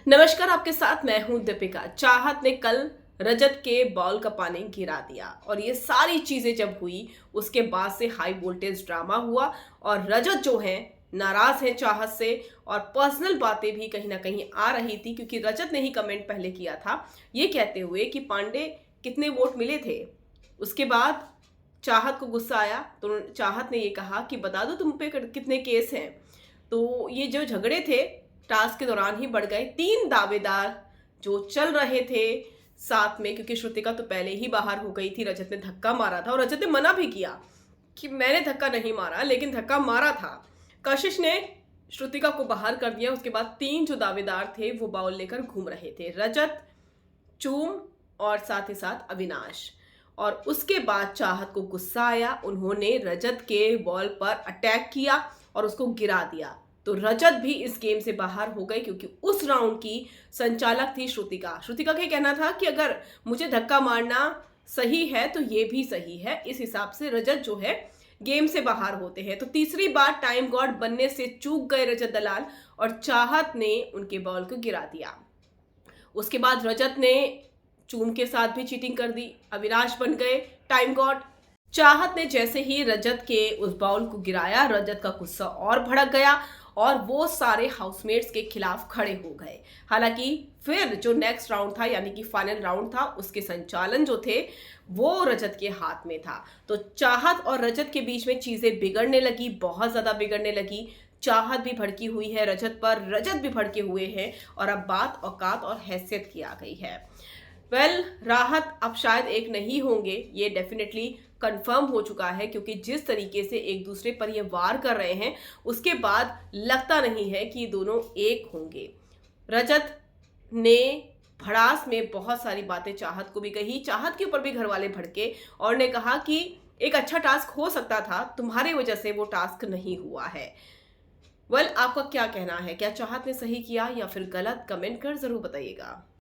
नमस्कार, आपके साथ मैं हूं दीपिका। चाहत ने कल रजत के बॉल का पानी गिरा दिया और ये सारी चीजें जब हुई उसके बाद से हाई वोल्टेज ड्रामा हुआ और रजत जो है नाराज है चाहत से और पर्सनल बातें भी कहीं ना कहीं आ रही थी क्योंकि रजत ने ही कमेंट पहले किया था ये कहते हुए कि पांडे कितने वोट मिले थे। उसके बाद चाहत को गुस्सा आया तो चाहत ने ये कहा कि बता दो तुम पे कितने केस हैं। तो ये जो झगड़े थे टास्क के दौरान ही बढ़ गए। 3 दावेदार जो चल रहे थे साथ में, क्योंकि श्रुतिका तो पहले ही बाहर हो गई थी, रजत ने धक्का मारा था और रजत ने मना भी किया कि मैंने धक्का नहीं मारा, लेकिन धक्का मारा था। कशिश ने श्रुतिका को बाहर कर दिया। उसके बाद 3 जो दावेदार थे वो बाउल लेकर घूम रहे थे, रजत, चूम और साथ ही साथ अविनाश। और उसके बाद चाहत को गुस्सा आया, उन्होंने रजत के बॉल पर अटैक किया और उसको गिरा दिया। तो रजत भी इस गेम से बाहर हो गए क्योंकि उस राउंड की संचालक थी श्रुतिका। श्रुतिका का कहना था कि अगर मुझे धक्का मारना सही है तो ये भी सही है, इस हिसाब से रजत जो है गेम से बाहर होते हैं। तो तीसरी बार टाइम गॉड बनने से चूक गए रजत दलाल और चाहत ने उनके बॉल को गिरा दिया। उसके बाद रजत ने चूम के साथ भी चीटिंग कर दी, अविनाश बन गए टाइम गॉड। चाहत ने जैसे ही रजत के उस बाउल को गिराया, रजत का गुस्सा और भड़क गया और वो सारे हाउसमेट्स के खिलाफ खड़े हो गए। हालांकि फिर जो नेक्स्ट राउंड था यानी कि फाइनल राउंड था, उसके संचालन जो थे वो रजत के हाथ में था। तो चाहत और रजत के बीच में चीजें बिगड़ने लगी, बहुत ज्यादा बिगड़ने लगी। चाहत भी भड़की हुई है रजत पर, रजत भी भड़के हुए हैं और अब बात औकात और हैसियत की आ गई है। राहत अब शायद एक नहीं होंगे, ये डेफिनेटली कंफर्म हो चुका है क्योंकि जिस तरीके से एक दूसरे पर ये वार कर रहे हैं उसके बाद लगता नहीं है कि ये दोनों एक होंगे। रजत ने भड़ास में बहुत सारी बातें चाहत को भी कही, चाहत के ऊपर भी घर वाले भड़के और ने कहा कि एक अच्छा टास्क हो सकता था, तुम्हारी वजह से वो टास्क नहीं हुआ है। आपका क्या कहना है? क्या चाहत ने सही किया या फिर गलत? कमेंट कर जरूर बताइएगा।